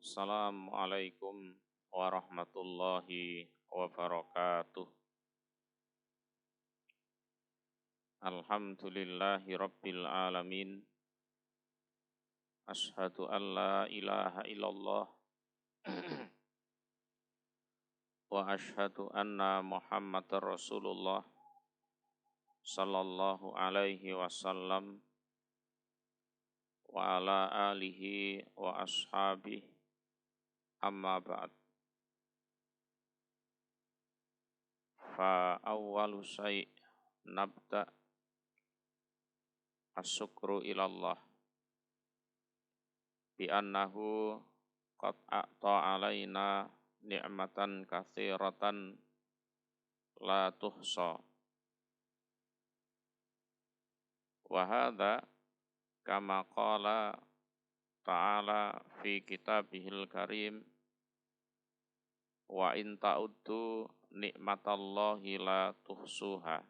Assalamualaikum warahmatullahi wabarakatuh. Alhamdulillahi rabbil alamin. Ashhadu an la ilaha illallah wa ashhadu anna Muhammadar Rasulullah sallallahu alaihi wasallam wa ala alihi wa ashabihi amma ba'd. Fa awwalu syai' nabda as-syukru ilallah bi annahu qad a'ta alaina ni'matan katsiratan la tuhsa. Wa hadza kama qala ta'ala fi kitabihil karim wa in ta'uddu ni'matallahi la tuhsuha.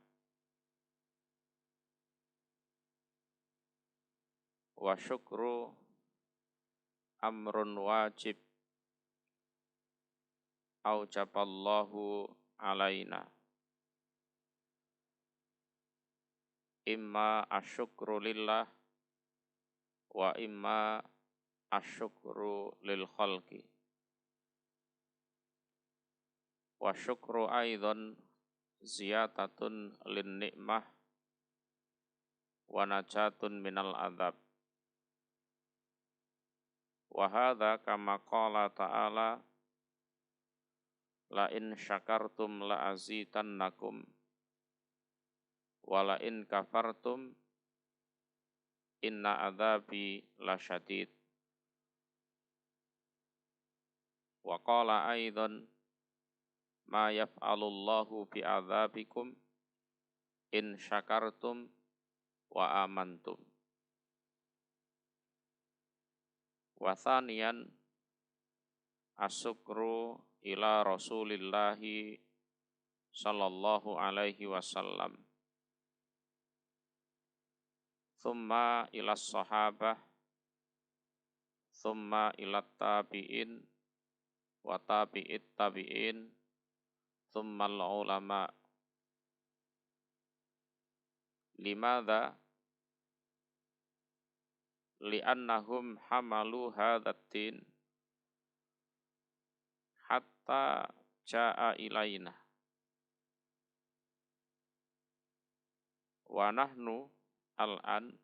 Wa syukru amrun wajib aujaballahu alaina. Imma asyukru lillah wa imma asyukru lil khalqi. Wa syukru aidan ziyatatun lin ni'mah wa najatun minal adzab. Wa hadza kama qala ta'ala la in syakartum la azidannakum wa la in kafartum inna adzabi lasyadid. Wa qala aidan ma yaf'alullahu bi'adzabikum in syakartum wa amantum. Wa thaniyan asyukru ila Rasulillahi sallallahu alaihi wasallam thumma ila sahabah thumma ila tabi'in wa tabi'it tabi'in thumma al-ulama. Limadha? Li'annahum hamalu hadzal din hatta ja'a ilaina wa nahnu al-an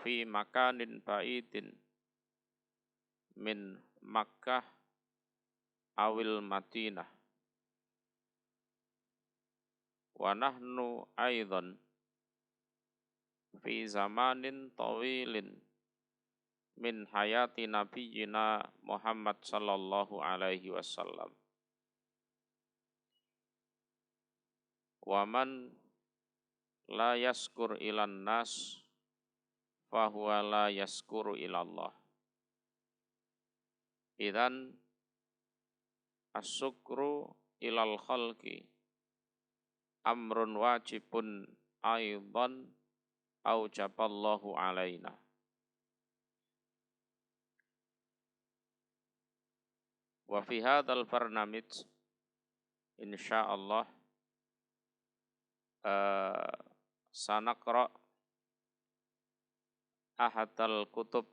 fi makanin ba'idin min Makkah awil Madinah wa nahnu aidan fi zamanin tawilin min hayati nabiyyina Muhammad sallallahu alaihi wasallam. Wa man la yaskur ilan nas fahuwa la yaskuru ilallah. Idzan as-syukru ilal khalqi amrun wajibun aidan aujaballahu alaina. Wa fi hadzal barnamij insyaallah sanaqra ahadal kutub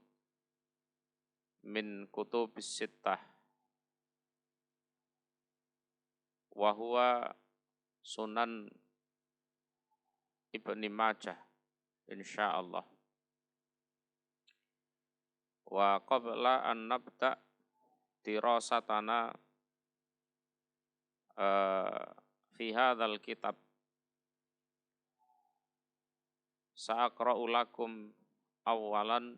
min kutubis sittah wa huwa Sunan Ibni Majah insyaallah. Wa qabla an nabda dirasatana fi hadzal kitab sa'aqra'u lakum awalan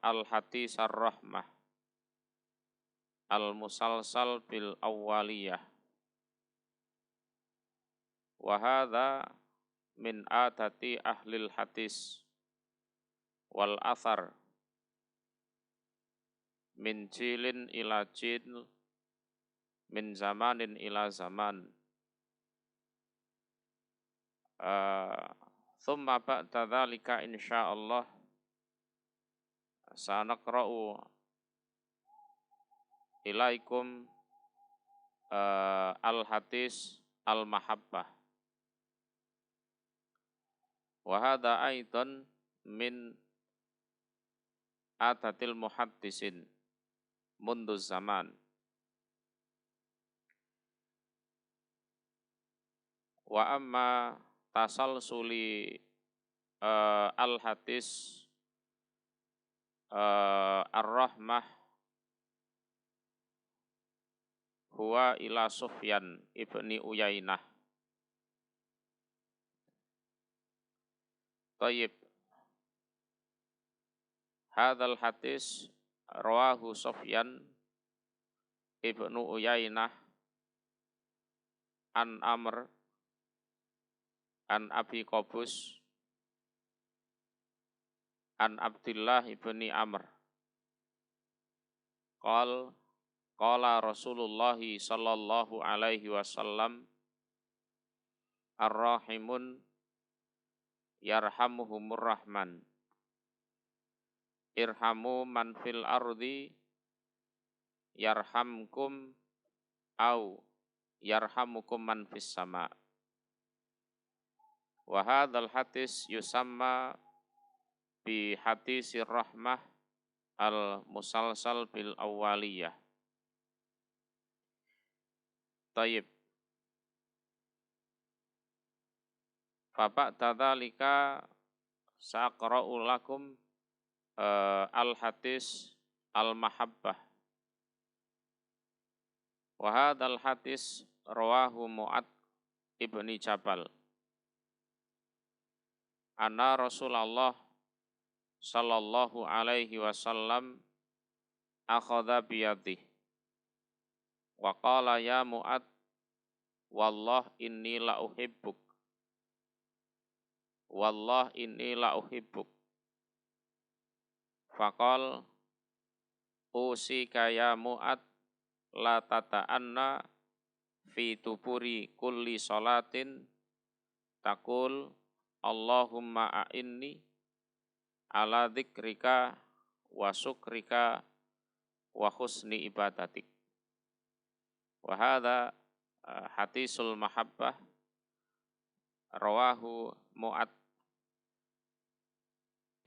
al-hadis ar-rahmah al-musalsal bil awwaliyah. Wa hadza min adati ahlil hadis wal athar min jilin ila jil min zamanin ila zaman. Thumma ba'da dzalika insyaallah sanaqra'u ilaikum al-hadis al-mahabbah. Wa hadha aidan min adatil muhaddisin mundu zaman. Wa amma tasalsuli al-hadis ar-rahmah huwa ila Sufyan ibni Uyainah. Tayyib. Hadzal hadis rawahu Sufyan ibnu Uyainah an Amr an Abi Qabus an Abdullah ibni Amr. Qala Rasulullah sallallahu alaihi wasallam ar-rahimun yarhamuhumur rahman. Irhamu man fil ardi yarhamkum au yarhamukum man fis sama. Wa hadzal hadis yusamma bi hadisir rahmah al musalsal bil awwaliyah. Tayyib. Fa ba'da dzalika saqra'u lakum al-hadis al-mahabbah. Wa hadzal hadis rawahu Mu'ad ibni Jabal. Anna Rasulullah sallallahu alaihi wasallam akhadha biyadih. Wa qala ya Mu'ad wallah inni la uhibbuk. Wallah inni la uhibbuk. Faqal usika ya Mu'ad la tata'anna fi tuburi kulli salatin taqul Allahumma a'inni ala dzikrika wa syukrika wa husni ibadatik. Wa hadza hadisul mahabbah rawahu Mu'ad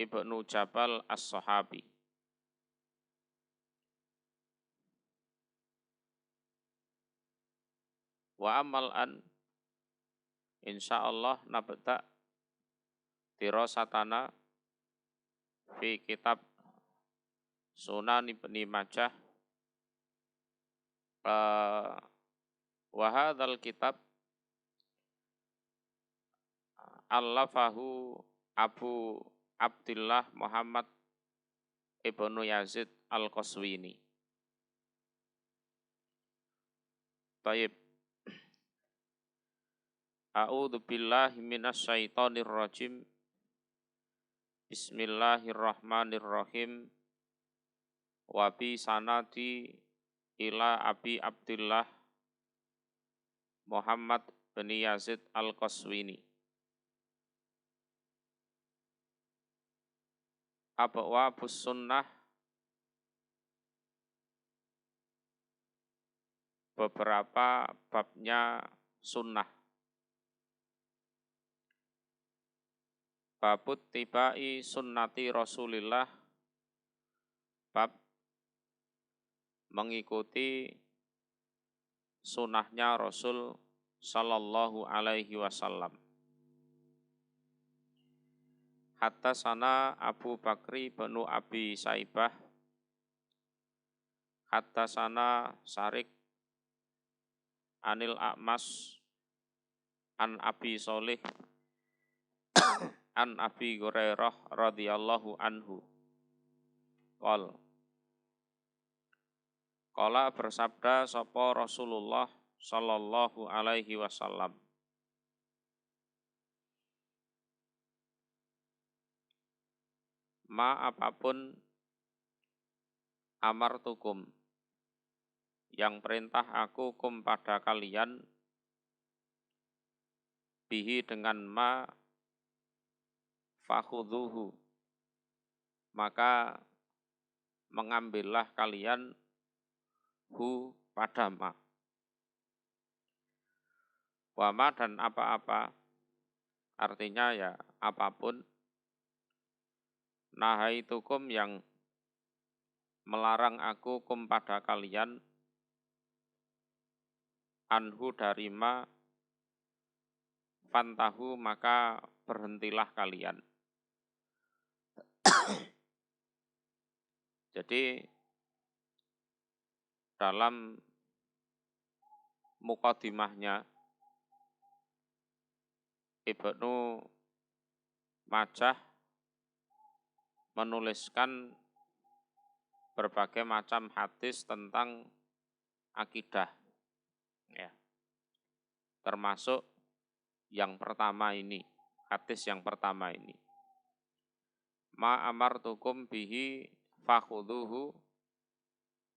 ibnu Jabal as-sahabi. Wa amal an insyaallah nabda dirasatana fi kitab Sunan Ibni Majah. Wa hadzal kitab allafahu Abu Abdullah Muhammad ibnu Yazid al-Qaswini. Tayyib. A'udzu billahi minasy syaithanir rajim. Bismillahirrahmanirrahim. Wa bi sanadi ila Abi Abdullah Muhammad bin Yazid al-Qaswini. Abwabus sunnah, beberapa babnya sunnah. Babut tibai sunnati Rasulillah, bab mengikuti sunnahnya Rasul sallallahu alaihi wasallam. Haddatsana Abu Bakri bin Abi Saibah. Haddatsana Sarik Anil A'mas an Abi Sholih an Abi Hurairah radhiyallahu anhu. Qala bersabda sapa Rasulullah sallallahu alaihi wasallam. Ma apapun amartukum yang perintah aku kum pada kalian bihi dengan ma fakhudhuhu maka mengambillah kalian hu pada ma. Wama dan apa-apa, artinya ya apapun, nahaitukum yang melarang aku kum pada kalian, anhu dari ma, fantahu maka berhentilah kalian. Jadi dalam mukadimahnya Ibnu Majah menuliskan berbagai macam hadis tentang akidah, ya. Termasuk yang pertama ini, hadis yang pertama ini. Ma amartukum bihi fakhuduhu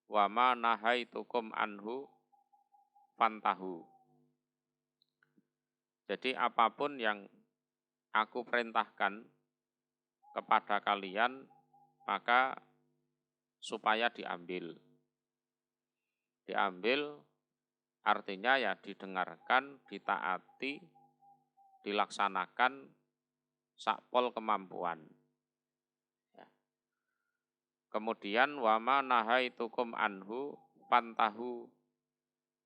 wa ma nahaitukum anhu fantahu. Jadi apapun yang aku perintahkan kepada kalian, maka supaya diambil. Diambil artinya ya didengarkan, ditaati, dilaksanakan sakpol kemampuan. Ya. Kemudian wama nahaitukum anhu fantahu,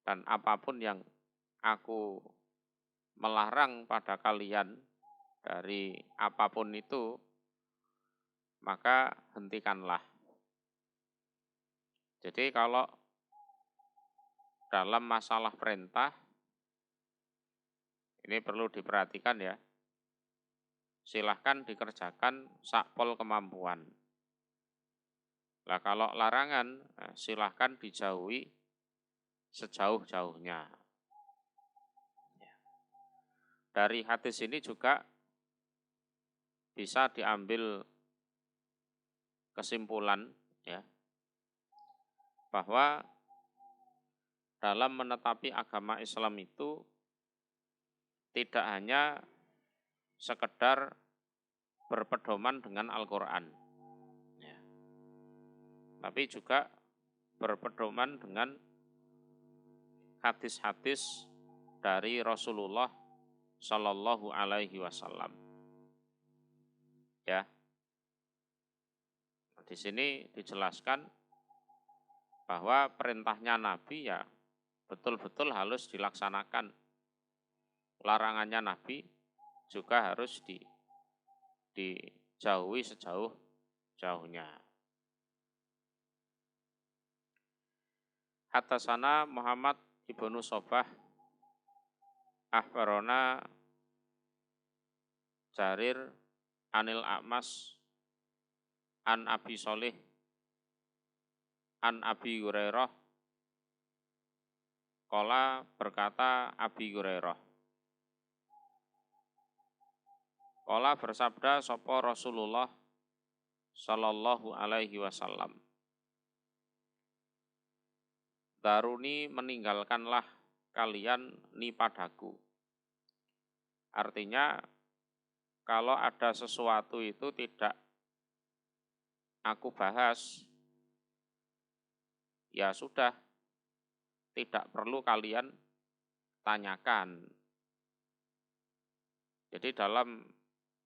dan apapun yang aku melarang pada kalian dari apapun itu, maka hentikanlah. Jadi kalau dalam masalah perintah, ini perlu diperhatikan ya, silahkan dikerjakan sakpol kemampuan. Nah kalau larangan, silahkan dijauhi sejauh-jauhnya. Dari hadis ini juga bisa diambil kesimpulan, ya, bahwa dalam menetapi agama Islam itu tidak hanya sekedar berpedoman dengan Al-Quran, ya, tapi juga berpedoman dengan hadis-hadis dari Rasulullah Shallallahu Alaihi Wasallam. Ya, di sini dijelaskan bahwa perintahnya Nabi ya betul-betul harus dilaksanakan. Larangannya Nabi juga harus dijauhi sejauh-jauhnya. Hatasana Muhammad ibnu Sobah akhbarona Jarir anil A'mas an Abi Sholih an Abi Hurairah qala berkata Abi Hurairah, qala bersabda sapa Rasulullah sallallahu alaihi wasallam, daruni meninggalkanlah kalian ni padaku. Artinya kalau ada sesuatu itu tidak aku bahas, ya sudah, tidak perlu kalian tanyakan. Jadi dalam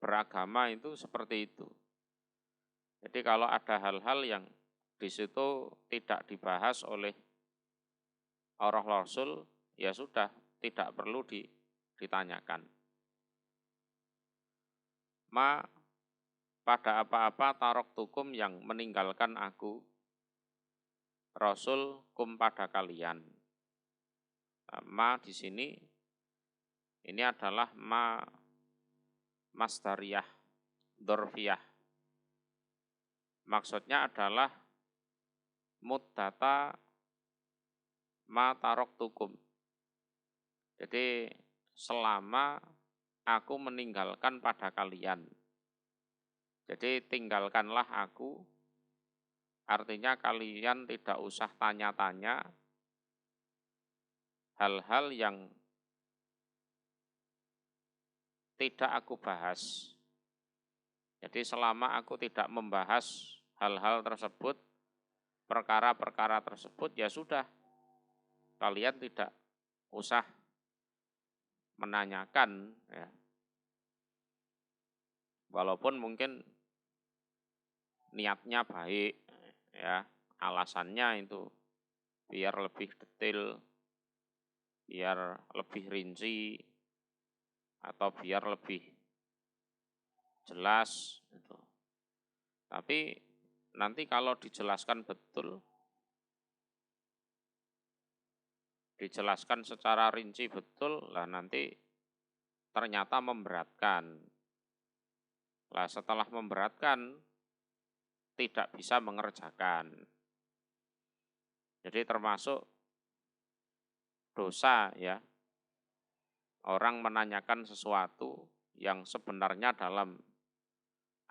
beragama itu seperti itu. Jadi kalau ada hal-hal yang di situ tidak dibahas oleh orang Rasul, ya sudah, tidak perlu ditanyakan. Ma pada apa-apa tarok tukum yang meninggalkan aku, Rasul kum pada kalian. Nah, ma di sini ini adalah ma masdariyah, dorfiyah. Maksudnya adalah muddata ma tarok tukum. Jadi selama aku meninggalkan pada kalian. Jadi tinggalkanlah aku, artinya kalian tidak usah tanya-tanya hal-hal yang tidak aku bahas. Jadi selama aku tidak membahas hal-hal tersebut, perkara-perkara tersebut, ya sudah, kalian tidak usah menanyakan, ya. Walaupun mungkin niatnya baik, ya, alasannya itu biar lebih detail, biar lebih rinci, atau biar lebih jelas gitu. Tapi nanti kalau dijelaskan betul, dijelaskan secara rinci betul, lah nanti ternyata memberatkan. Lah setelah memberatkan, tidak bisa mengerjakan. Jadi termasuk dosa, ya, orang menanyakan sesuatu yang sebenarnya dalam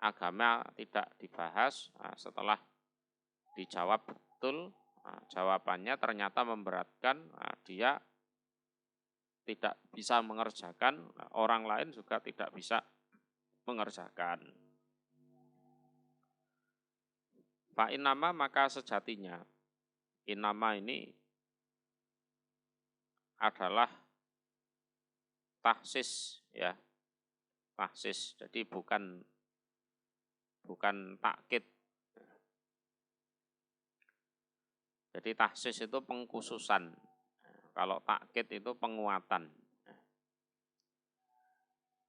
agama tidak dibahas, setelah dijawab betul, jawabannya ternyata memberatkan, dia tidak bisa mengerjakan, orang lain juga tidak bisa mengerjakan. Fa innama, maka sejatinya, innama ini adalah tahsis, ya, tahsis. Jadi bukan takkid. Jadi tahsis itu pengkhususan. Kalau takkid itu penguatan.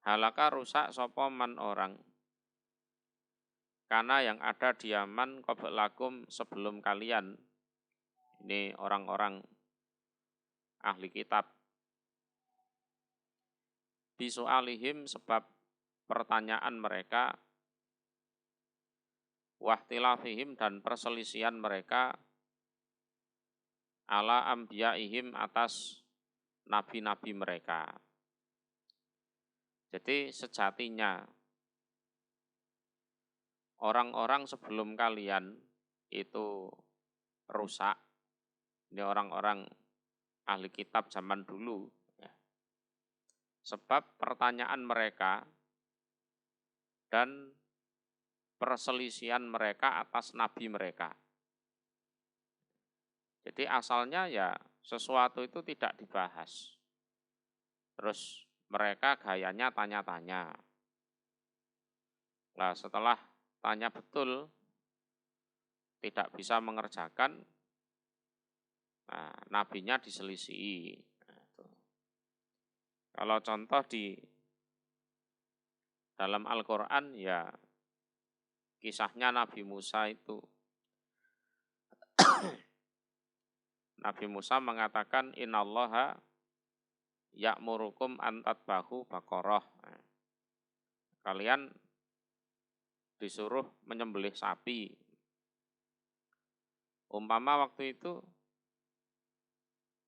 Halaka rusak sapa man orang, karena yang ada di Yaman qablakum sebelum kalian. Ini orang-orang ahli kitab. Bisu'alihim, sebab pertanyaan mereka, wahtilafihim, dan perselisihan mereka, ala ambiyaihim, atas nabi-nabi mereka. Jadi sejatinya orang-orang sebelum kalian itu rusak. Ini orang-orang ahli kitab zaman dulu, ya. Sebab pertanyaan mereka dan perselisihan mereka atas nabi mereka. Jadi asalnya ya sesuatu itu tidak dibahas. Terus mereka gayanya tanya-tanya. Nah, setelah tanya betul, tidak bisa mengerjakan, nah, nabinya diselisihi. Nah, kalau contoh di dalam Al-Quran, ya kisahnya Nabi Musa itu. Nabi Musa mengatakan, innallaha ya'murukum an tatbahu baqarah. Nah, kalian disuruh menyembelih sapi. Umpama waktu itu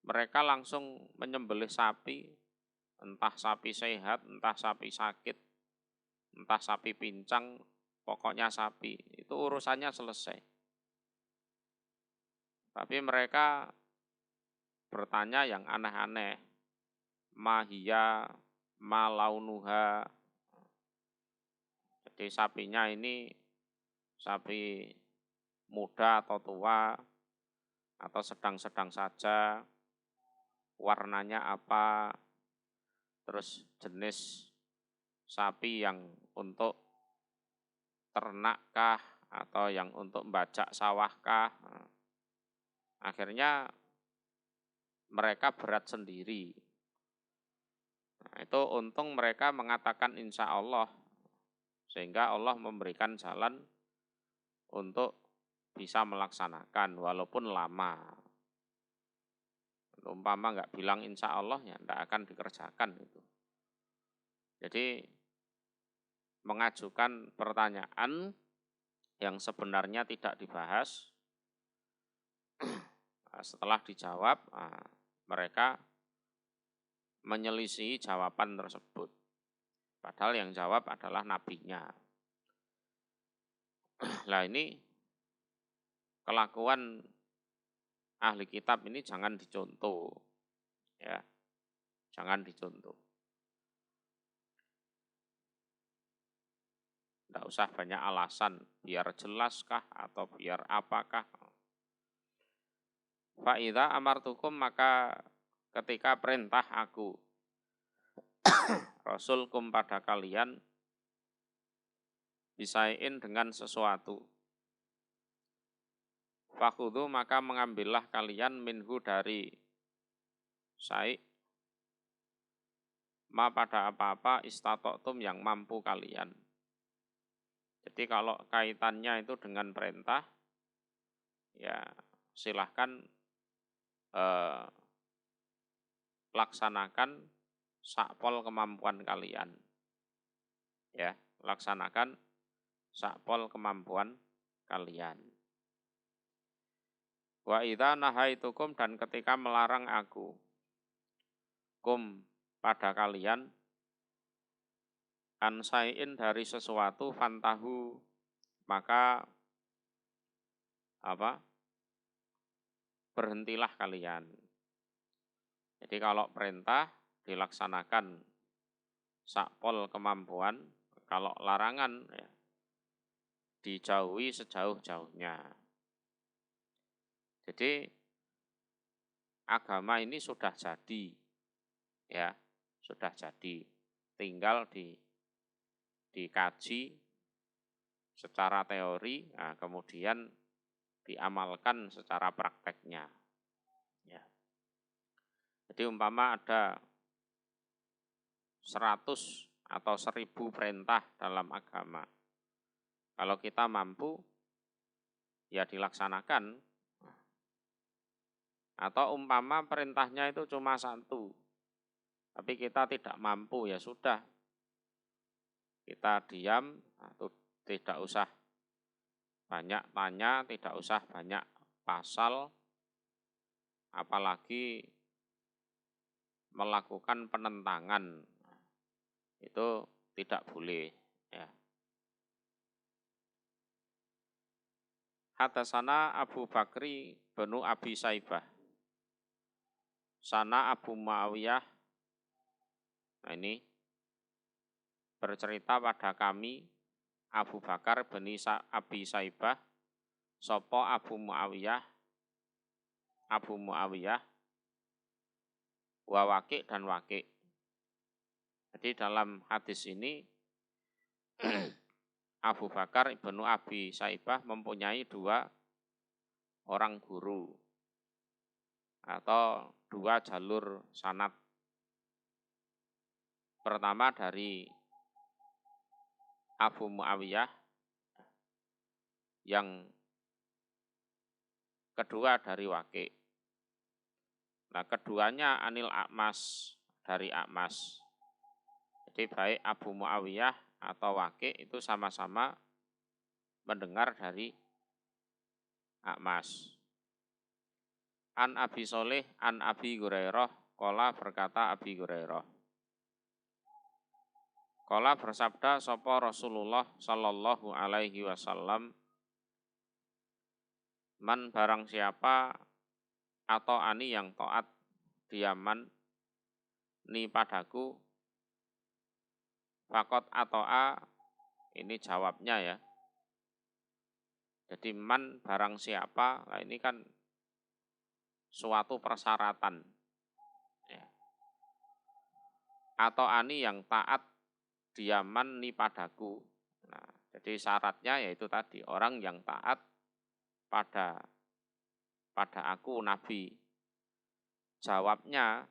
mereka langsung menyembelih sapi, entah sapi sehat, entah sapi sakit, entah sapi pincang, pokoknya sapi, itu urusannya selesai. Tapi mereka bertanya yang aneh-aneh, mahia, malaunuha. Jadi sapinya ini sapi muda atau tua, atau sedang-sedang saja, warnanya apa, terus jenis sapi yang untuk ternakkah, atau yang untuk membajak sawahkah. Akhirnya mereka berat sendiri. Nah, itu untung mereka mengatakan insya Allah, sehingga Allah memberikan jalan untuk bisa melaksanakan walaupun lama. Umpama nggak bilang insya Allah, ya tidak akan dikerjakan itu. Jadi mengajukan pertanyaan yang sebenarnya tidak dibahas, setelah dijawab, mereka menyelisihi jawaban tersebut. Padahal yang jawab adalah nabinya. Nah, ini kelakuan ahli kitab ini jangan dicontoh, ya, jangan dicontoh. Tidak usah banyak alasan, biar jelaskah atau biar apakah. Fa idza amartukum maka ketika perintah aku Rasulkum pada kalian bisain dengan sesuatu. Fakhudhu maka mengambillah kalian minhu dari sai ma pada apa-apa istatoktum yang mampu kalian. Jadi kalau kaitannya itu dengan perintah, ya silahkan laksanakan sakpol kemampuan kalian. Ya, laksanakan sakpol kemampuan kalian. Wa idza nahaitukum dan ketika melarang aku kum pada kalian ansaiin dari sesuatu fantahu maka berhentilah kalian. Jadi kalau perintah dilaksanakan sakpol kemampuan, kalau larangan ya, dijauhi sejauh-jauhnya. Jadi agama ini sudah jadi, ya sudah jadi, tinggal dikaji secara teori, nah, kemudian diamalkan secara prakteknya. Ya. Jadi umpama ada 100 atau 1000 perintah dalam agama. Kalau kita mampu, ya dilaksanakan. Atau umpama perintahnya itu cuma 1, tapi kita tidak mampu, ya sudah. Kita diam, atau tidak usah banyak tanya, tidak usah banyak pasal, apalagi melakukan penentangan. Itu tidak boleh. Ya. Hadatsana Abu Bakri bin Abi Saibah. Sana Abu Muawiyah. Nah ini bercerita pada kami Abu Bakar bin Abi Saibah, sopo Abu Muawiyah, wa Waqi' dan Waqi'. Jadi dalam hadis ini Abu Bakar bin Abi Saibah mempunyai 2 orang guru atau 2 jalur sanad. Pertama dari Abu Muawiyah, yang kedua dari Waqi'. Nah, keduanya anil A'mas, dari A'mas. Jadi baik Abu Muawiyah atau Waqi' itu sama-sama mendengar dari A'mas. An Abi Sholih, an Abi Hurairah, qala berkata Abi Hurairah. Qala bersabda sapa Rasulullah sallallahu alaihi wasallam, man barang siapa atau ani yang taat diaman ni padaku, fakot atau a, ini jawabnya ya. Jadi man barang siapa, nah ini kan suatu persyaratan. Ya. Atau ani yang taat diaman ni padaku. Nah, jadi syaratnya yaitu tadi orang yang taat pada aku Nabi. Jawabnya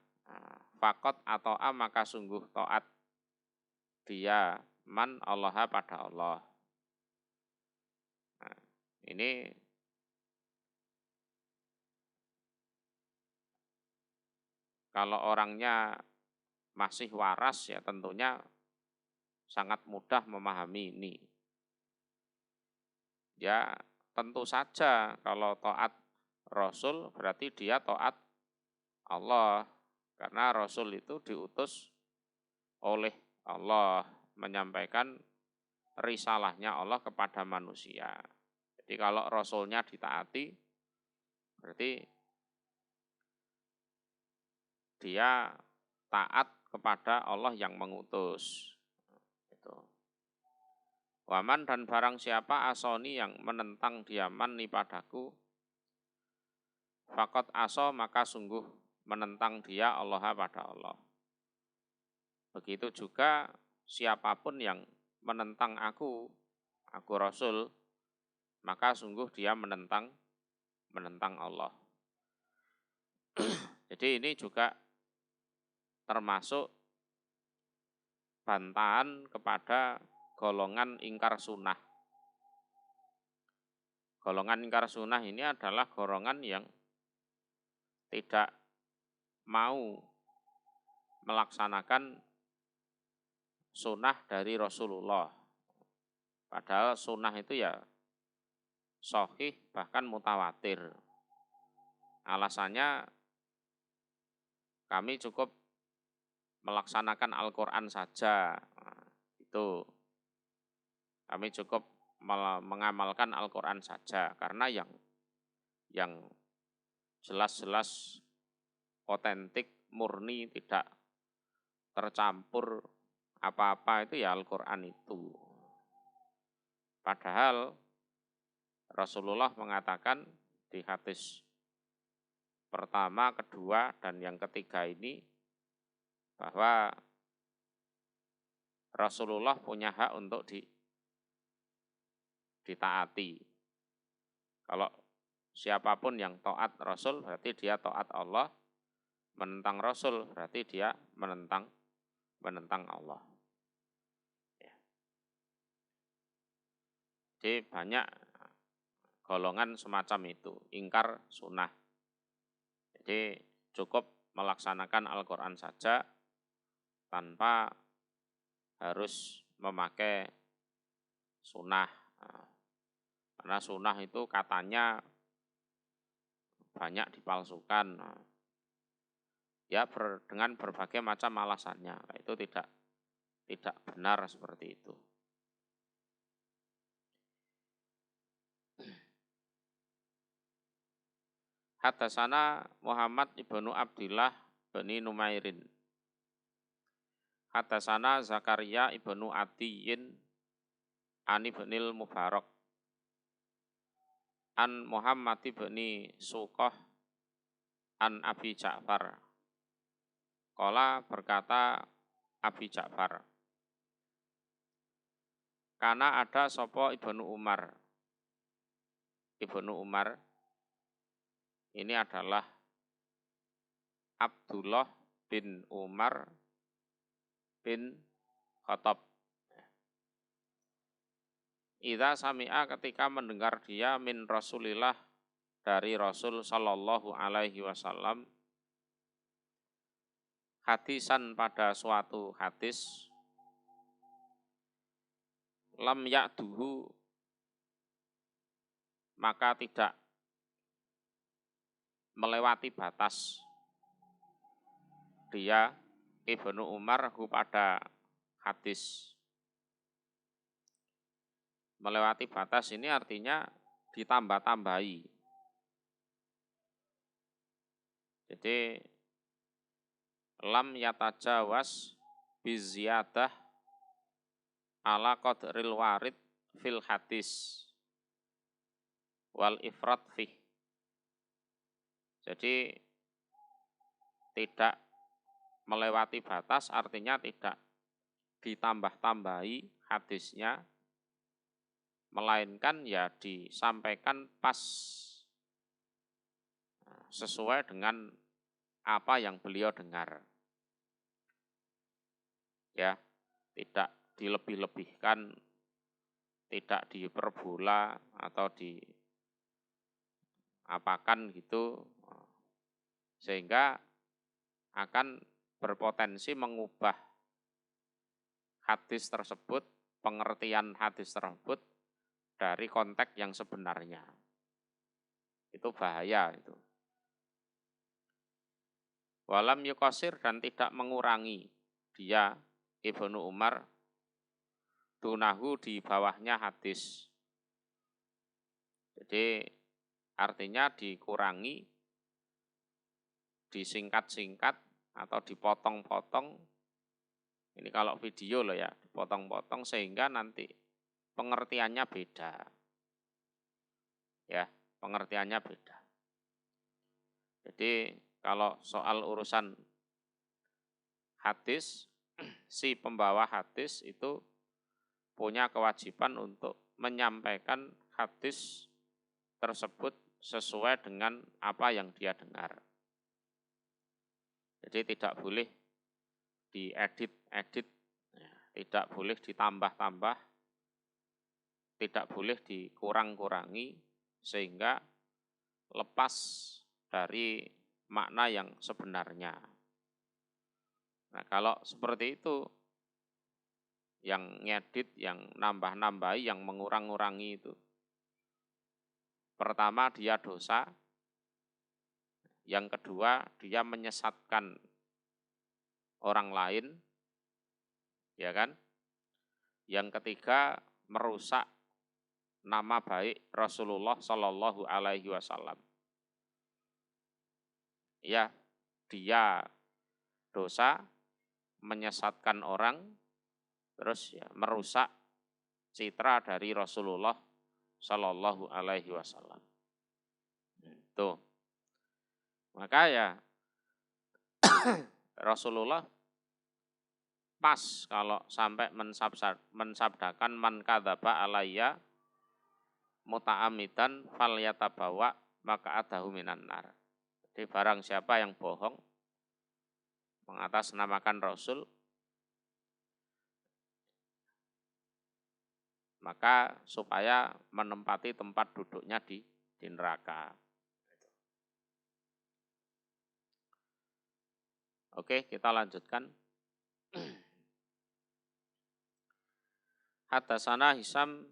fakot atau a maka sungguh taat dia man Allah pada Allah. Nah, ini kalau orangnya masih waras ya tentunya sangat mudah memahami ini. Ya tentu saja kalau taat Rasul berarti dia taat Allah. Karena Rasul itu diutus oleh Allah menyampaikan risalahnya Allah kepada manusia. Jadi kalau Rasulnya ditaati berarti dia taat kepada Allah yang mengutus. Itu. Waman dan barang siapa asoni yang menentang diaman ni padaku, Faqad aso maka sungguh menentang dia Allah pada Allah. Begitu juga siapapun yang menentang aku Rasul, maka sungguh dia menentang Allah. Jadi ini juga termasuk bantahan kepada golongan ingkar sunnah. Golongan ingkar sunnah ini adalah golongan yang tidak mau melaksanakan sunnah dari Rasulullah. Padahal sunnah itu ya sahih bahkan mutawatir. Alasannya kami cukup melaksanakan Al-Quran saja. Nah, itu kami cukup mengamalkan Al-Quran saja karena yang jelas-jelas otentik, murni, tidak tercampur apa-apa itu ya Al-Quran itu. Padahal Rasulullah mengatakan di hadis pertama, kedua, dan yang ketiga ini bahwa Rasulullah punya hak untuk ditaati. Kalau siapapun yang taat Rasul berarti dia taat Allah, menentang Rasul berarti dia menentang Allah. Ya. Jadi banyak golongan semacam itu, ingkar sunnah. Jadi cukup melaksanakan Al-Quran saja tanpa harus memakai sunnah. Karena sunnah itu katanya banyak dipalsukan. Ya dengan berbagai macam alasannya. Itu tidak benar seperti itu. Hadatsana Muhammad ibnu Abdillah bin Numairin. Hadatsana Zakaria ibnu Atiyin an ibnil Mubarak. An Muhammad ibni Suqah an Abi Ja'far. Qala berkata Abi Ja'far. Karena ada sapa Ibnu Umar. Ibnu Umar ini adalah Abdullah bin Umar bin Khattab. Idza sami'a ketika mendengar dia min Rasulillah dari Rasul sallallahu alaihi wasallam hadisan pada suatu hadis lam ya'duhu maka tidak melewati batas dia Ibnu Umar pada hadis. Melewati batas ini artinya ditambah-tambahi. Jadi lam yatajawas biziyadah ala qadril warid fil hadis wal ifrat fih. Jadi tidak melewati batas artinya tidak ditambah-tambahi hadisnya, melainkan ya disampaikan pas sesuai dengan apa yang beliau dengar. Ya, tidak dilebih-lebihkan, tidak diperbola atau diapakan gitu, sehingga akan berpotensi mengubah hadis tersebut, pengertian hadis tersebut dari konteks yang sebenarnya. Itu bahaya itu. Walam yukosir dan tidak mengurangi dia Ibnu Umar dunahu di bawahnya hadis. Jadi artinya dikurangi, disingkat-singkat atau dipotong-potong. Ini kalau video loh ya, dipotong-potong sehingga nanti pengertiannya beda. Ya, pengertiannya beda. Jadi kalau soal urusan hadis, si pembawa hadis itu punya kewajiban untuk menyampaikan hadis tersebut sesuai dengan apa yang dia dengar. Jadi tidak boleh diedit-edit, tidak boleh ditambah-tambah, tidak boleh dikurang-kurangi, sehingga lepas dari makna yang sebenarnya. Nah, kalau seperti itu, yang ngedit, yang nambah-nambahi, yang mengurang-urangi itu, pertama dia dosa, yang kedua dia menyesatkan orang lain, ya kan? Yang ketiga merusak nama baik Rasulullah Shallallahu Alaihi Wasallam. Ya, dia dosa, menyesatkan orang, terus ya merusak citra dari Rasulullah Shallallahu Alaihi Wasallam. Tuh, maka ya Rasulullah pas kalau sampai mensabdakan man kadzaba alayya muta'amidan falyatabawa maka adahu minan nar. Jadi barang siapa yang bohong mengatasnamakan Rasul, maka supaya menempati tempat duduknya di neraka. Oke, kita lanjutkan. Hadatsana Hisam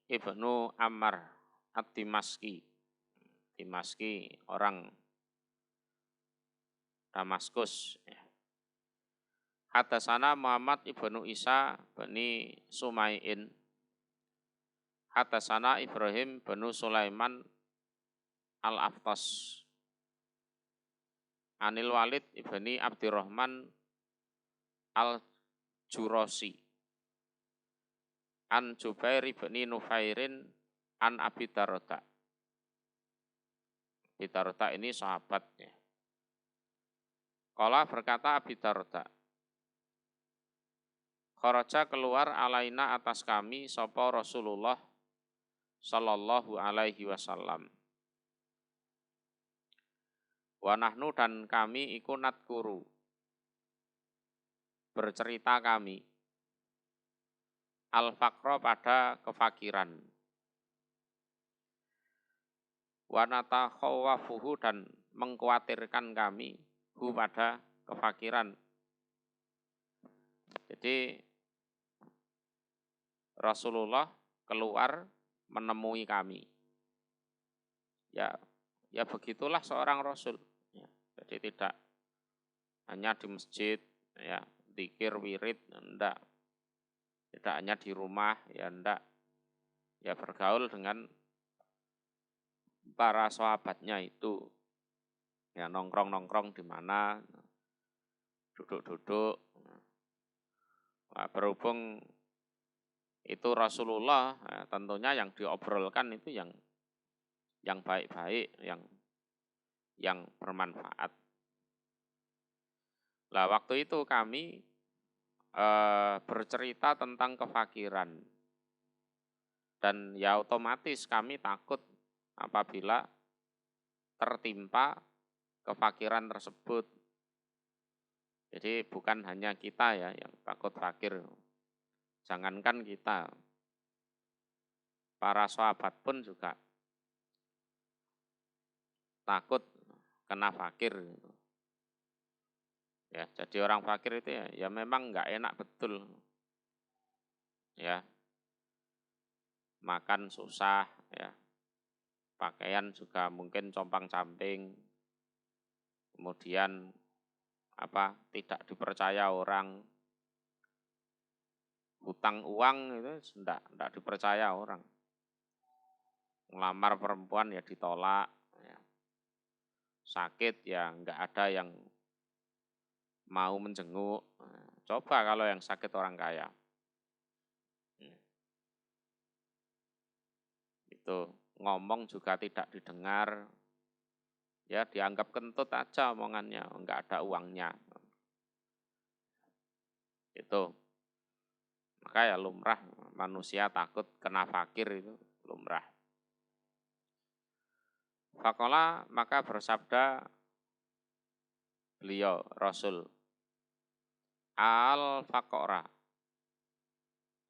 ibnu Ammar ad-Dimaski. Dimaski orang Damaskus. Hadatsana Muhammad ibnu Isa bani Sumai'in. Hadatsana Ibrahim banu Sulaiman al-Aftas. Anil Walid ibni Abdurrahman al-Jurosi. An Jubair ibni Nufairin an Abi Darda. Abi Darda ini sahabatnya. Qala berkata Abi Darda, kharaja keluar alaina atas kami sapa Rasulullah sallallahu alaihi wasallam. Wa nahnu dan kami iku nadkuru, bercerita kami, al-faqra pada kefakiran. Wa natakhawafuhu dan mengkhawatirkan kami hu pada kefakiran. Jadi Rasulullah keluar menemui kami. Ya begitulah seorang Rasul. Ya, jadi tidak hanya di masjid, ya zikir wirid, enggak. Tidak hanya di rumah, ya enggak. Ya bergaul dengan para sahabatnya itu. Ya nongkrong-nongkrong di mana, duduk-duduk. Nah, berhubung itu Rasulullah, ya, tentunya yang diobrolkan itu yang baik-baik, yang bermanfaat. Lah waktu itu kami bercerita tentang kefakiran. Dan ya otomatis kami takut apabila tertimpa kefakiran tersebut. Jadi bukan hanya kita ya yang takut fakir. Jangankan kita, para sahabat pun juga takut kena fakir. Ya, jadi orang fakir itu ya memang nggak enak betul. Ya, makan susah, ya, pakaian juga mungkin compang-camping, kemudian tidak dipercaya orang, hutang uang itu tidak dipercaya orang, ngelamar perempuan ya ditolak, ya. Sakit ya nggak ada yang mau menjenguk. Coba kalau yang sakit orang kaya, itu ngomong juga tidak didengar, Ya dianggap kentut aja omongannya, enggak ada uangnya. Itu. Maka ya lumrah manusia takut kena fakir itu lumrah. Fakola maka bersabda beliau Rasul al-faqra.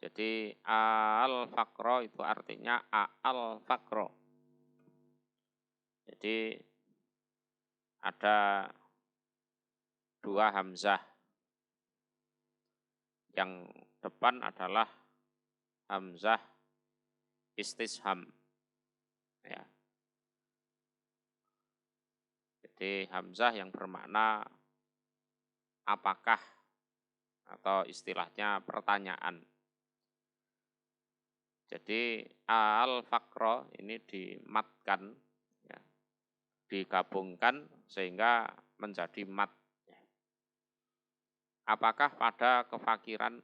Jadi al-faqra itu artinya al-faqra. Jadi ada dua hamzah. Yang depan adalah hamzah istisham. Ya. Jadi hamzah yang bermakna apakah atau istilahnya pertanyaan. Jadi al-faqra ini dimatkan, ya, digabungkan sehingga menjadi mat. Apakah pada kefakiran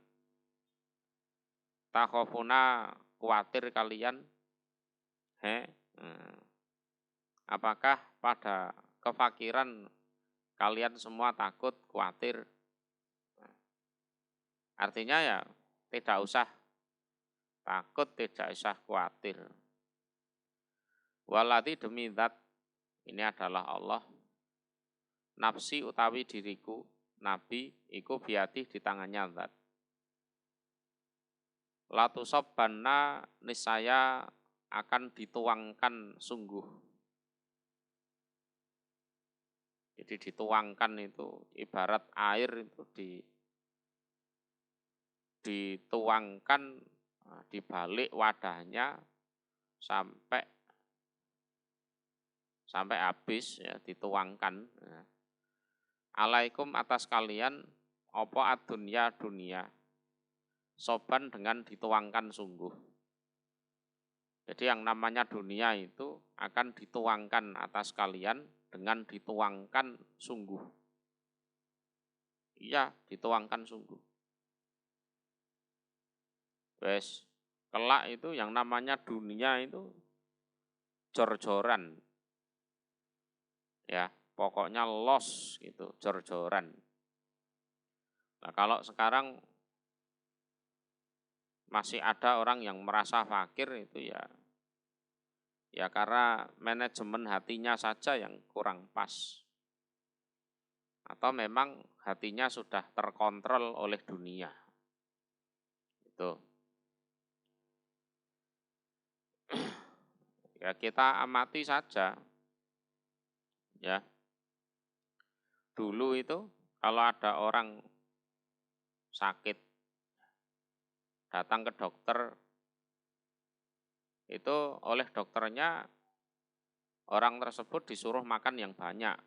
takhofuna khawatir kalian? Apakah pada kefakiran kalian semua takut, khawatir? Artinya ya tidak usah takut, tidak usah khawatir. Walati demi zat, ini adalah Allah. Nafsi utawi diriku, Nabi, iku biati di tangannya zat. Latusabbanna niscaya akan dituangkan sungguh. Jadi dituangkan itu ibarat air itu dituangkan di balik wadahnya sampai habis, ya, dituangkan. Ya. Alaikum atas kalian opo adunya dunia soban dengan dituangkan sungguh. Jadi yang namanya dunia itu akan dituangkan atas kalian dengan dituangkan sungguh. Iya, dituangkan sungguh. Wes, kelak itu yang namanya dunia itu jor-joran. Ya, pokoknya los gitu, jor-joran. Nah, kalau sekarang masih ada orang yang merasa fakir itu ya karena manajemen hatinya saja yang kurang pas. Atau memang hatinya sudah terkontrol oleh dunia. Itu. Ya kita amati saja. Ya. Dulu itu kalau ada orang sakit datang ke dokter, itu oleh dokternya orang tersebut disuruh makan yang banyak.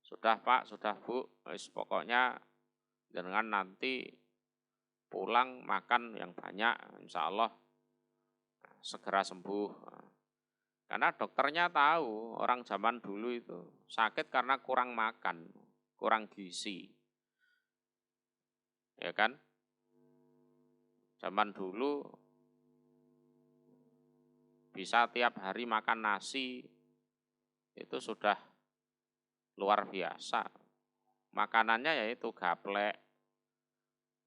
Sudah Pak, sudah Bu, pokoknya dengan nanti pulang makan yang banyak, insya Allah segera sembuh. Karena dokternya tahu orang zaman dulu itu sakit karena kurang makan, kurang gizi. Ya kan? Zaman dulu bisa tiap hari makan nasi, itu sudah luar biasa. Makanannya yaitu gaplek,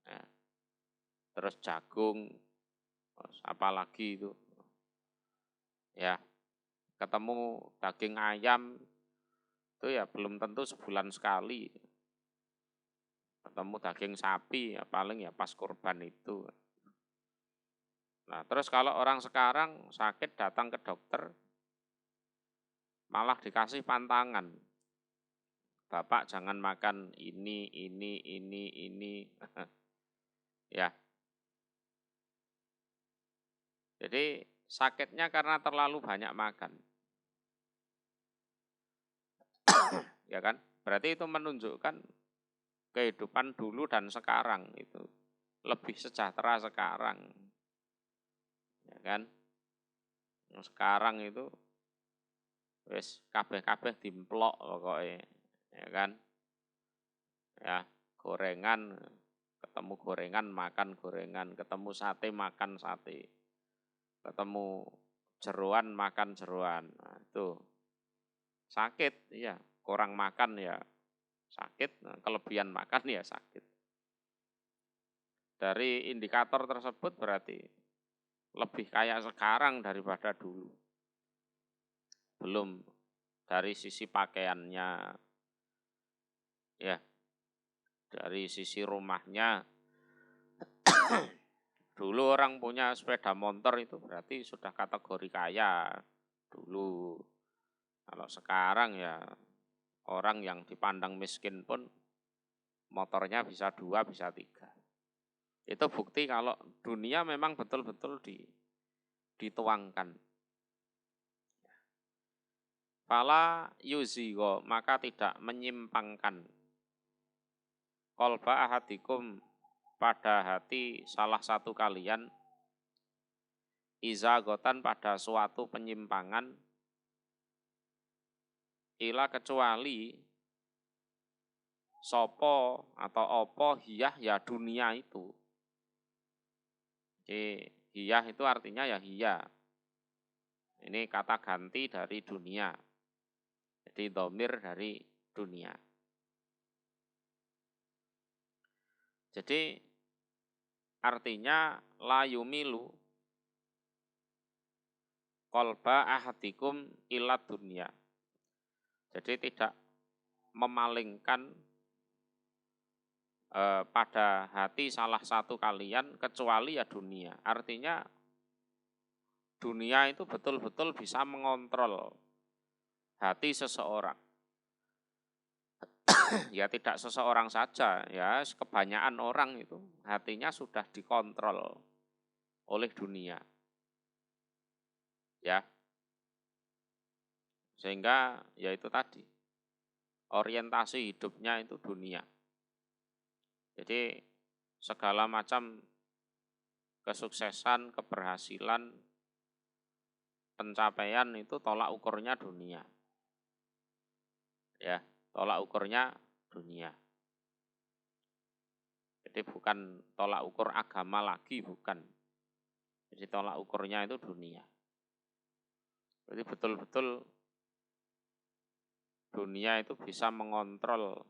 ya, terus jagung, terus apalagi itu, ya, ketemu daging ayam itu ya belum tentu sebulan sekali. Ketemu daging sapi ya paling ya pas kurban itu. Nah, terus kalau orang sekarang sakit datang ke dokter malah dikasih pantangan. Bapak jangan makan ini. Ya. Jadi sakitnya karena terlalu banyak makan. Ya kan? Berarti itu menunjukkan kehidupan dulu dan sekarang itu lebih sejahtera sekarang. Ya kan? Sekarang itu wis kabeh-kabeh dimplok pokoknya. Ya kan? Ya, gorengan, ketemu gorengan makan gorengan, ketemu sate makan sate, ketemu jeroan makan jeroan. Nah, itu sakit, ya. Kurang makan ya sakit, kelebihan makan ya sakit. Dari indikator tersebut berarti lebih kayak sekarang daripada dulu. Belum dari sisi pakaiannya, ya, dari sisi rumahnya. Dulu orang punya sepeda motor itu berarti sudah kategori kaya dulu. Kalau sekarang ya orang yang dipandang miskin pun motornya bisa 2, bisa 3. Itu bukti kalau dunia memang betul-betul dituangkan. Fala yuzigo, maka tidak menyimpangkan. Qalba ahadikum, pada hati salah satu kalian, izagotan pada suatu penyimpangan, ila kecuali sopo atau opo hiyah ya dunia itu. Jadi hiyah itu artinya ya hiya. Ini kata ganti dari dunia. Jadi dhamir dari dunia. Jadi artinya la yumilu qalba ahadikum ila dunia. Jadi tidak memalingkan pada hati salah satu kalian kecuali ya dunia. Artinya dunia itu betul-betul bisa mengontrol hati seseorang. Ya tidak seseorang saja, ya kebanyakan orang itu hatinya sudah dikontrol oleh dunia. Ya. Sehingga ya itu tadi, orientasi hidupnya itu dunia. Jadi segala macam kesuksesan, keberhasilan, pencapaian itu tolak ukurnya dunia. Ya, tolak ukurnya dunia. Jadi bukan tolak ukur agama lagi, bukan. Jadi tolak ukurnya itu dunia. Jadi betul-betul dunia itu bisa mengontrol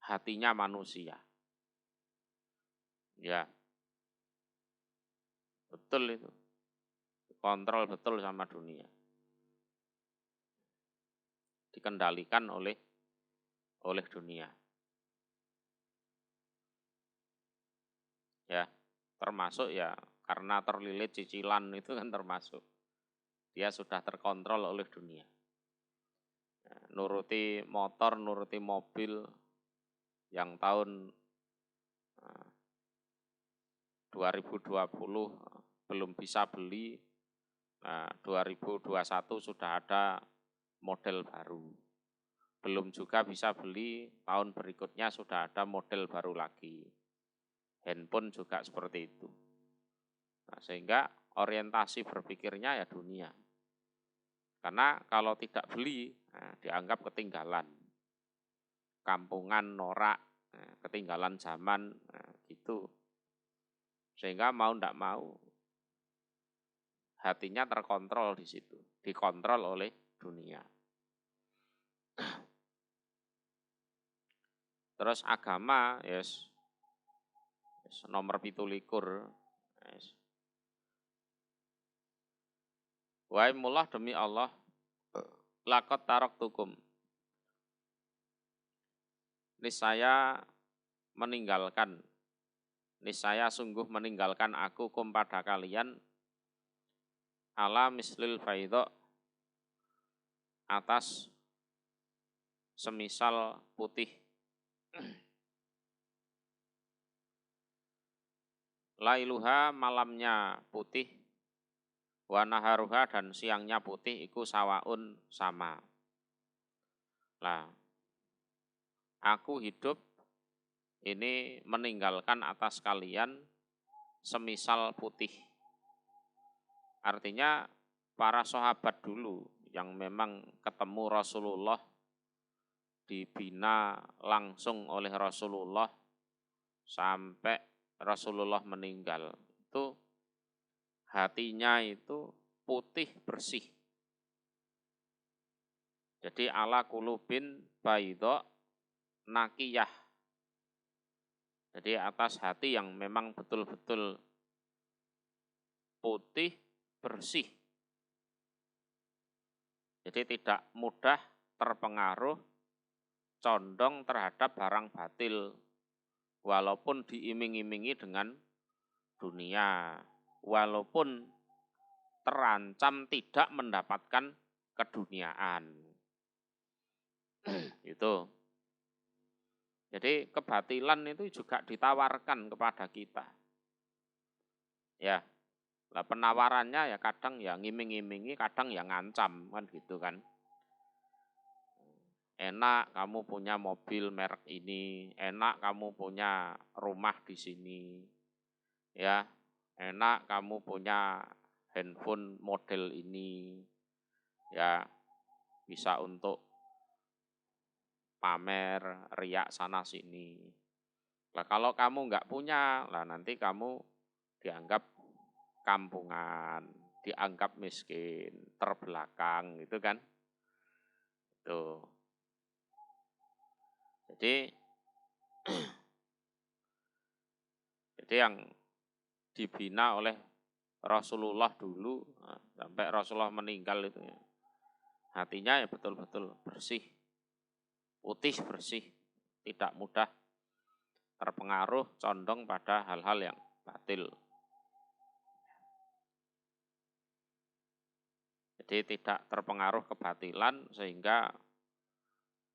hatinya manusia. Ya, betul itu. Kontrol betul sama dunia. Dikendalikan oleh dunia. Ya, termasuk ya karena terlilit cicilan itu kan termasuk. Dia sudah terkontrol oleh dunia. Ya, nuruti motor, nuruti mobil yang tahun 2020 belum bisa beli, nah 2021 sudah ada model baru. Belum juga bisa beli, tahun berikutnya sudah ada model baru lagi. Handphone juga seperti itu. Nah, sehingga orientasi berpikirnya ya dunia. Karena kalau tidak beli, dianggap ketinggalan. Kampungan, norak, ketinggalan zaman, gitu. Sehingga mau tidak mau, hatinya terkontrol di situ. Dikontrol oleh dunia. Terus agama, yes, nomor 17, yes. Wahai mullah demi Allah, lakot tarok tukum. Niscaya meninggalkan, niscaya sungguh meninggalkan aku kum pada kalian, ala mislil faidho, atas semisal putih. Lailuha malamnya putih, wa naharuha dan siangnya putih, iku sawaun sama. Lah, aku hidup ini meninggalkan atas kalian semisal putih. Artinya para sahabat dulu yang memang ketemu Rasulullah, dibina langsung oleh Rasulullah sampai Rasulullah meninggal, itu hatinya itu putih bersih. Jadi ala kulubin baidho nakiyah. Jadi atas hati yang memang betul-betul putih, bersih. Jadi tidak mudah terpengaruh, condong terhadap barang batil. Walaupun diiming-imingi dengan dunia. Walaupun terancam tidak mendapatkan keduniaan. Itu. Jadi kebatilan itu juga ditawarkan kepada kita. Ya, lah penawarannya ya kadang ya ngiming-imingi, kadang ya ngancam kan gitu kan. Enak kamu punya mobil merek ini, enak kamu punya rumah di sini. Ya, enak kamu punya handphone model ini. Ya, bisa untuk pamer, riak sana sini. Nah, kalau kamu nggak punya, lah nanti kamu dianggap kampungan, dianggap miskin, terbelakang, gitu kan? Tuh. Jadi yang dibina oleh Rasulullah dulu, sampai Rasulullah meninggal itu ya, hatinya ya betul-betul bersih, putih bersih, tidak mudah terpengaruh, condong pada hal-hal yang batil. Jadi tidak terpengaruh kebatilan sehingga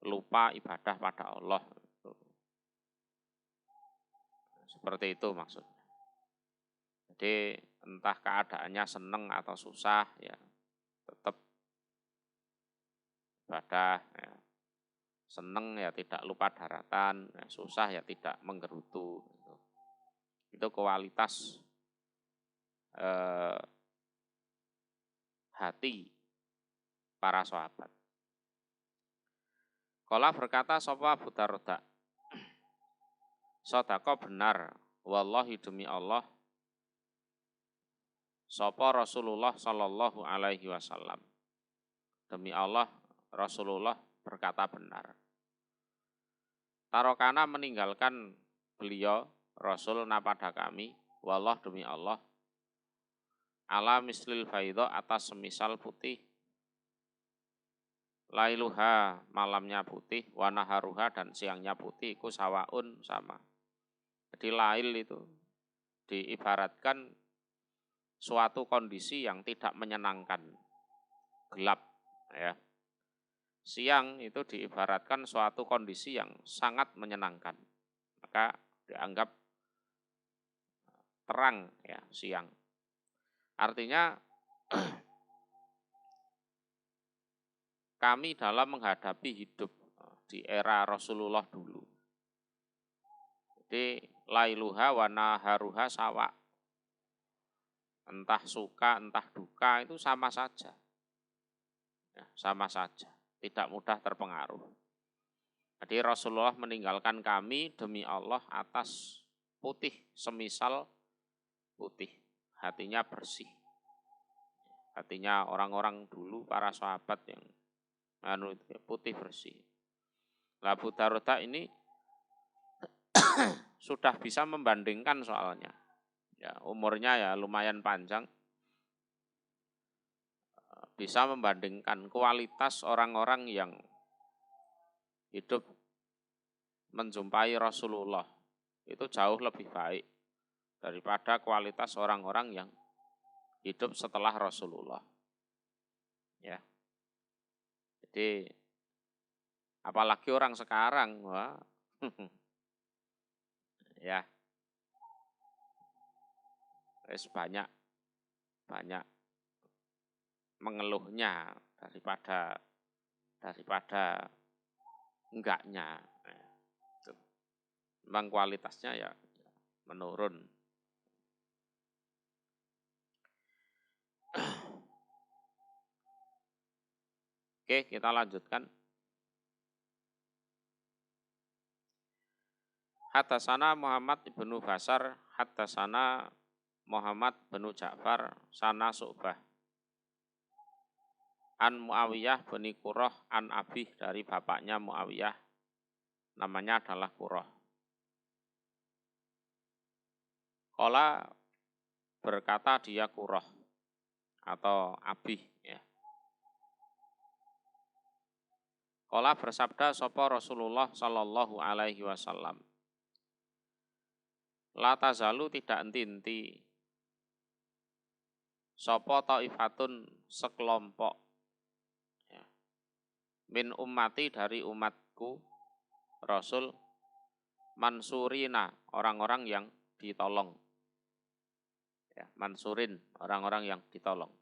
lupa ibadah pada Allah. Seperti itu maksudnya. Jadi entah keadaannya seneng atau susah ya tetap ibadah. Ya. Seneng ya tidak lupa daratan, ya, susah ya tidak menggerutu. Itu kualitas hati para sahabat. Qala berkata sapa Abu Darda, sodako benar, wallahi demi Allah, sapa Rasulullah sallallahu alaihi wasallam. Demi Allah, Rasulullah berkata benar. Tarokana meninggalkan beliau, Rasul pada kami, wallah demi Allah, ala mislil faidho atas semisal putih, lailuha malamnya putih, wanaharuha dan siangnya putih, iku sawaun sama. Jadi lail itu diibaratkan suatu kondisi yang tidak menyenangkan, gelap ya. Siang itu diibaratkan suatu kondisi yang sangat menyenangkan. Maka dianggap terang ya siang. Artinya kami dalam menghadapi hidup di era Rasulullah dulu. Jadi lailuha wa naharuha sawa. Entah suka, entah duka itu sama saja. Ya, sama saja, tidak mudah terpengaruh. Jadi Rasulullah meninggalkan kami demi Allah atas putih, semisal putih, hatinya bersih. Hatinya orang-orang dulu, para sahabat yang putih bersih. Abu Darda ini sudah bisa membandingkan soalnya. Ya, umurnya ya lumayan panjang. Bisa membandingkan kualitas orang-orang yang hidup menjumpai Rasulullah itu jauh lebih baik daripada kualitas orang-orang yang hidup setelah Rasulullah. Ya. Jadi apalagi orang sekarang, wah, ya, banyak mengeluhnya daripada enggaknya. Memang kualitasnya ya menurun. Oke, kita lanjutkan. Haddatsana Muhammad ibnu Basar, haddatsana Muhammad bin Ja'far, sana Su'bah. an Muawiyah bin Qurrah an Abih, dari bapaknya Muawiyah, namanya adalah Qurrah. Qala, berkata dia Qurrah atau Abih ya. Qala, bersabda sapa Rasulullah sallallahu alaihi wasallam, la tazalu, tidak enti-enti sapa taifatun, sekelompok ya, min ummati, dari umatku Rasul, mansurina, orang-orang yang ditolong ya, mansurin, orang-orang yang ditolong.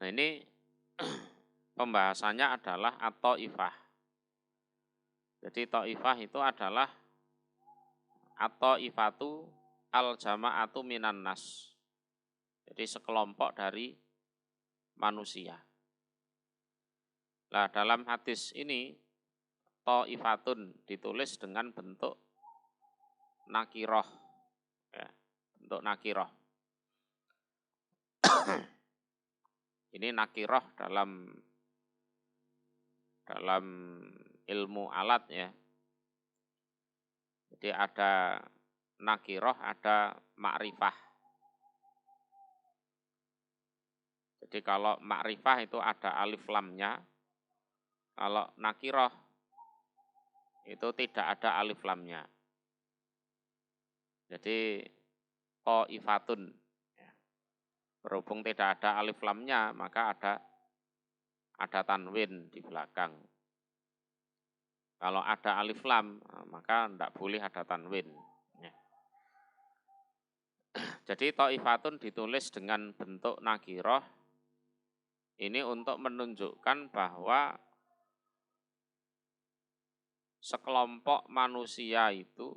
Nah ini pembahasannya adalah at-taifah. Jadi taifah itu adalah at-taifatu al-jama'atu minan nas. Jadi sekelompok dari manusia. Nah dalam hadis ini taifatun ditulis dengan bentuk nakiroh ya, bentuk nakiroh. Ini nakiroh dalam ilmu alat ya. Jadi ada nakiroh, ada ma'rifah. Jadi kalau ma'rifah itu ada alif lamnya, kalau nakiroh itu tidak ada alif lamnya. Jadi qaifatun ya. Berhubung tidak ada alif lamnya, maka ada tanwin di belakang. Kalau ada alif lam, maka tidak boleh ada tanwin. Ya. Jadi taifatun ditulis dengan bentuk nakiroh, ini untuk menunjukkan bahwa sekelompok manusia itu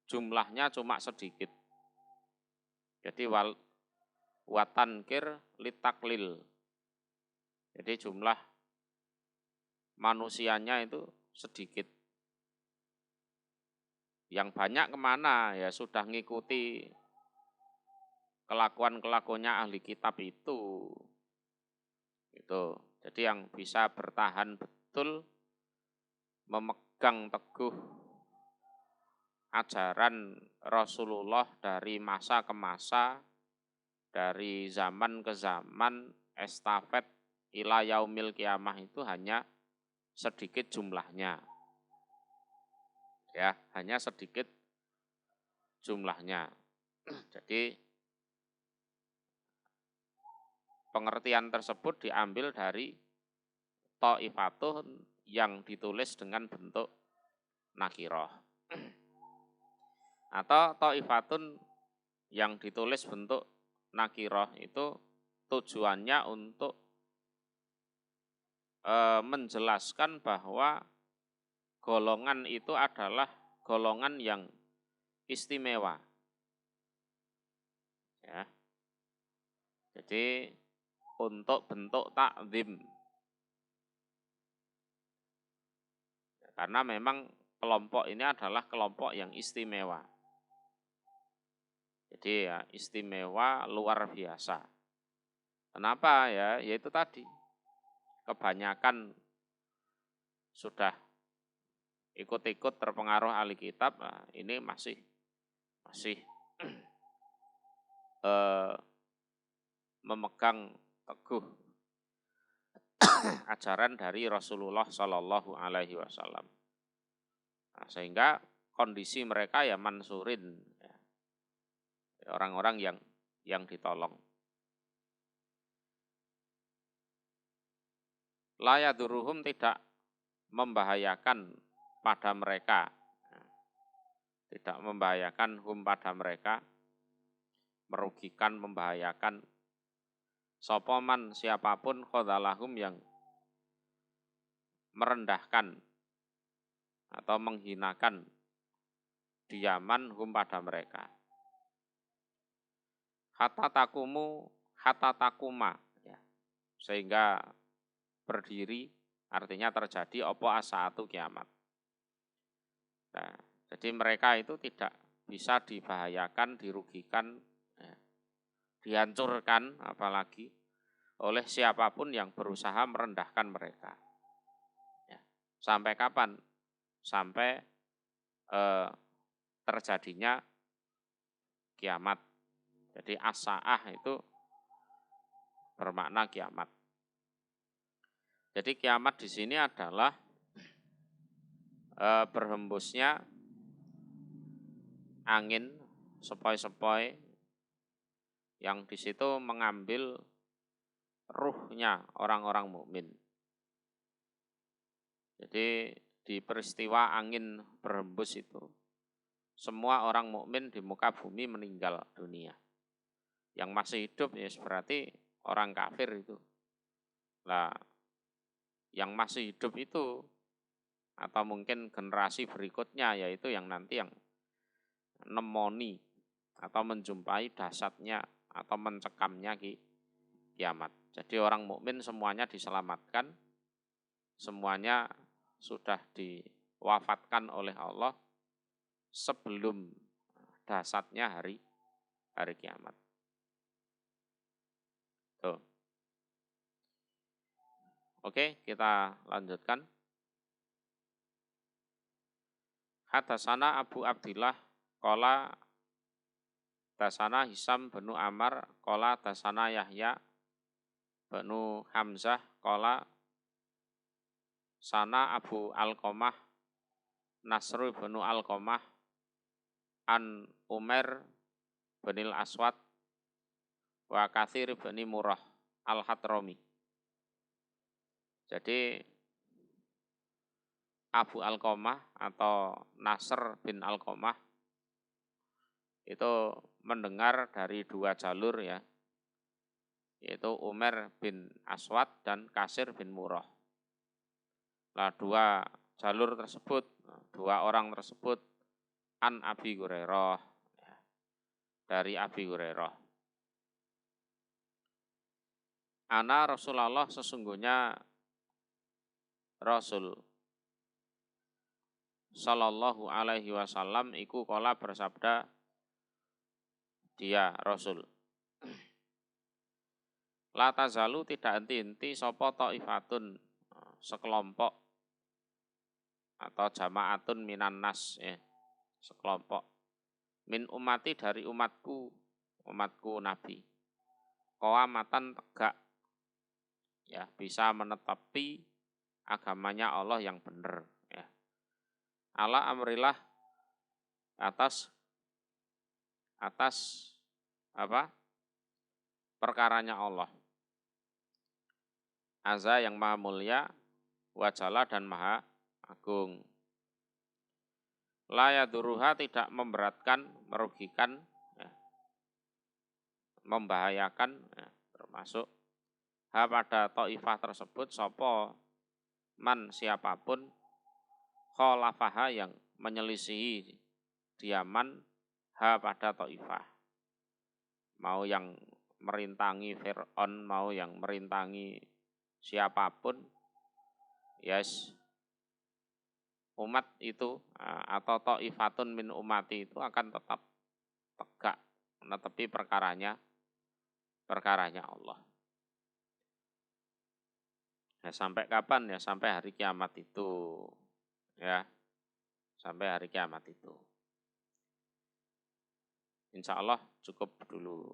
jumlahnya cuma sedikit. Jadi watankir litaklil. Jadi jumlah manusianya itu sedikit. Yang banyak kemana? Ya sudah ngikuti kelakuan-kelakuannya ahli kitab itu. Gitu. Jadi yang bisa bertahan betul, memegang teguh ajaran Rasulullah dari masa ke masa, dari zaman ke zaman, estafet ila yaumil kiamah, itu hanya sedikit jumlahnya. Ya, hanya sedikit jumlahnya. Jadi pengertian tersebut diambil dari taifatun yang ditulis dengan bentuk nakiroh. Atau taifatun yang ditulis bentuk nakiroh itu tujuannya untuk menjelaskan bahwa golongan itu adalah golongan yang istimewa. Ya. Jadi untuk bentuk takzim. Karena memang kelompok ini adalah kelompok yang istimewa. Jadi ya istimewa luar biasa. Kenapa ya? Yaitu tadi, kebanyakan sudah ikut-ikut terpengaruh ahli kitab, nah ini masih memegang teguh ajaran dari Rasulullah Shallallahu Alaihi Wasallam. Nah, sehingga kondisi mereka ya mansurin, ya, orang-orang yang ditolong. La yaduruhum, tidak membahayakan pada mereka, tidak membahayakan hum pada mereka, merugikan, membahayakan sopoman, siapapun, khadalahum, yang merendahkan atau menghinakan diaman hum pada mereka. Hatta takuma ya, sehingga berdiri, artinya terjadi opo asaatu kiamat. Nah, jadi mereka itu tidak bisa dibahayakan, dirugikan, ya, dihancurkan apalagi oleh siapapun yang berusaha merendahkan mereka. Ya. Sampai kapan? Sampai terjadinya kiamat. Jadi as-sa'ah itu bermakna kiamat. Jadi kiamat di sini adalah berhembusnya angin sepoi-sepoi yang di situ mengambil ruhnya orang-orang mukmin. Jadi di peristiwa angin berhembus itu, semua orang mukmin di muka bumi meninggal dunia. Yang masih hidup ya berarti orang kafir itu. Nah, yang masih hidup itu atau mungkin generasi berikutnya yaitu yang nanti yang nemoni atau menjumpai dahsyatnya atau mencekamnya kiamat. Jadi orang mukmin semuanya diselamatkan, semuanya sudah diwafatkan oleh Allah sebelum dahsyatnya hari kiamat. Tuh. Oke, kita lanjutkan. Hadatsana Abu Abdillah qala dasana Hisam bin Amar qala dasana Yahya bin Hamzah qala sana Abu Alqamah Nasr bin Alqamah an Umar bin Aswad wa Katsir bin Murrah al-Hadrami. Jadi Abu Alqamah atau Nasr bin Alqamah itu mendengar dari dua jalur ya, yaitu Umar bin Aswad dan Katsir bin Murrah. Nah, dua jalur tersebut, dua orang tersebut an Abi Hurairah, ya, dari Abi Hurairah. Ana Rasulullah sesungguhnya Rasul Sallallahu alaihi wasallam iku qala bersabda, dia Rasul. La tazalu tidak henti-henti sapa taifatun sekelompok atau jamaatun minan nas ya, sekelompok min umati dari umatku Nabi. Qawamatan tegak ya, bisa menetapi agamanya Allah yang benar ya. Ala amrillah atas apa? Perkaranya Allah. Azza yang maha mulia, wajalla dan maha agung. La yaduruha tidak memberatkan, merugikan, ya, membahayakan, ya, termasuk pada taifah tersebut sopo man siapapun khalafaha yang menyelisihi diaman pada taifah. Mau yang merintangi Fir'aun, mau yang merintangi siapapun, yes, umat itu atau ta'ifatun min umati itu akan tetap tegak menetepi perkaranya Allah. Ya, sampai kapan ya? Sampai hari kiamat itu. Ya, sampai hari kiamat itu. Insya Allah cukup dulu.